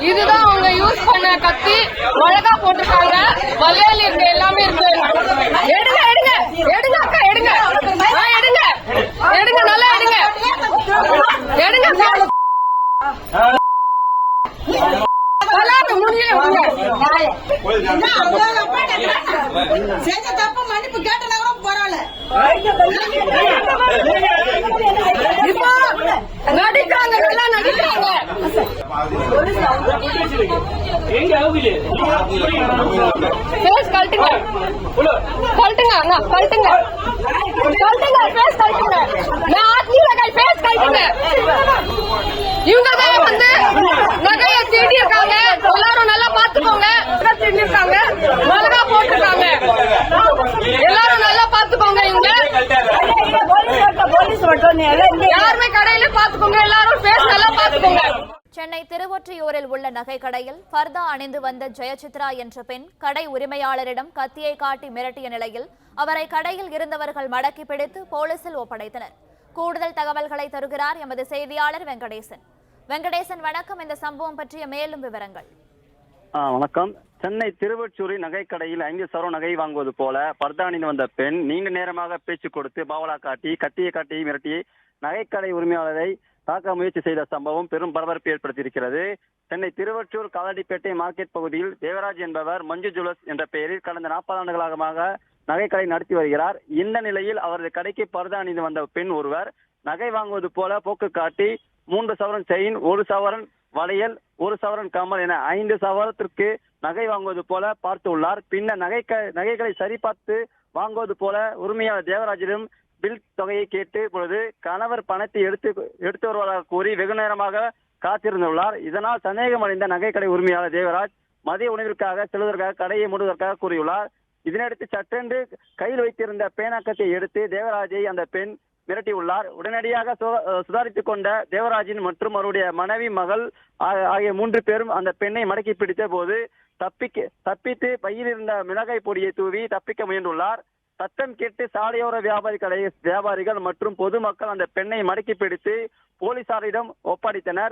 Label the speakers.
Speaker 1: இதுதான் அவங்க யூஸ் பண்ண கத்தி. மிளகா போட்டிருக்காங்க, வளையல் இருக்கு, எல்லாமே இருக்கு. எடுங்க எடுங்க எடுங்க அக்கா, எடுங்க எடுங்க எடுங்க, நல்லா எடுங்க எடுங்க.
Speaker 2: செஞ்ச தப்பு மன்னிப்பு கேட்டனா கூட பரவாயில்ல.
Speaker 1: இப்போ நடிக்கிறாங்க, நல்லா நடிக்கிறாங்க. பேஸ் கழட்டுங்க கழட்டுங்க அண்ணா, கழட்டுங்க கழட்டுங்க, பேஸ் கழட்டுங்க. நான் ஆத்மீக பேஸ் கழட்டுங்க. இவங்க தான் வந்து நகைய தேடி இருக்காங்க. எல்லாரும் நல்லா பாத்துக்கோங்க. இருக்காங்க, மிளகா போட்டிருக்காங்க. எல்லாரும் நல்லா பாத்துக்கோங்க. இவங்க யாருமே கடையில பாத்துக்கோங்க. எல்லாரும் பேஸ் நல்லா பாத்துக்கோங்க.
Speaker 3: சென்னை திருவொற்றியூரில் உள்ள நகை கடையில் பர்தா அணிந்து வந்த ஜெயசித்ரா என்ற பெண் கடை உரிமையாளரிடம் கத்தியை காட்டி மிரட்டிய நிலையில் அவரை கடையில் இருந்தவர்கள் மடக்கி பிடித்து போலீசில் ஒப்படைத்தனர். கூடுதல் தகவல்களை தருகிறார் எமது செய்தியாளர் வெங்கடேசன். வெங்கடேசன், வணக்கம். இந்த சம்பவம் பற்றிய மேலும் விவரங்கள்.
Speaker 4: வணக்கம். சென்னை திருவொற்றியூரில் நகைக்கடையில் 5 சவரன் நகை வாங்குவது போல பர்தா அணிந்து வந்த பெண் நீண்ட நேரமாக பேச்சு கொடுத்து பாவலா காட்டி கத்தியை காட்டி மிரட்டி நகைக்கடை உரிமையாளரை தாக்க முயற்சி செய்த சம்பவம் பெரும் பரபரப்பு ஏற்படுத்தியிருக்கிறது. சென்னை திருவொற்றியூர் காலடிப்பேட்டை மார்க்கெட் பகுதியில் தேவராஜ் என்பவர் மஞ்சு ஜுவல்லர்ஸ் என்ற பெயரில் கடந்த 40 ஆண்டுகளாக நகைக்கடை நடத்தி வருகிறார். இந்த நிலையில் அவரது கடைக்கு பர்தா அணிந்து வந்த பெண் ஒருவர் நகை வாங்குவது போல போக்கு காட்டி 3 சவரன் செயின், 1 சவரன் வளையல், 1 சவரன் கமல் என 5 சவரத்திற்கு நகை வாங்குவது போல பார்த்துள்ளார். பின்னர் நகைகளை சரிபார்த்து வாங்குவது போல உரிமையாளர் தேவராஜிடம் பில் தொகையை கேட்டு பொழுது கணவர் பணத்தை எடுத்து வருவதாக கூறி வெகு நேரமாக காத்திருந்துள்ளார். இதனால் சந்தேகமடைந்த நகைக்கடை உரிமையாளர் தேவராஜ் மதிய உணவிற்காக செல்வதற்காக கடையை மூடுவதற்காக கூறியுள்ளார். இதனையடுத்து சட்டென்று கையில் வைத்திருந்த பேனாக்கத்தை எடுத்து தேவராஜை அந்த பெண் மிரட்டியுள்ளார். உடனடியாக சுதாரித்துக் கொண்ட தேவராஜின் மற்றும் அவருடைய மனைவி, மகள் ஆகிய 3 பேரும் அந்த பெண்ணை மடக்கி பிடித்த போது தப்பித்து பையில் இருந்த மிளகாய் பொடியை தூவி தப்பிக்க முயன்றுள்ளார். சத்தம் கேட்டு சாலையோர வியாபாரிகள் மற்றும் பொதுமக்கள் அந்த பெண்ணை மடக்கி பிடித்து போலீசாரிடம் ஒப்படைத்தனர்.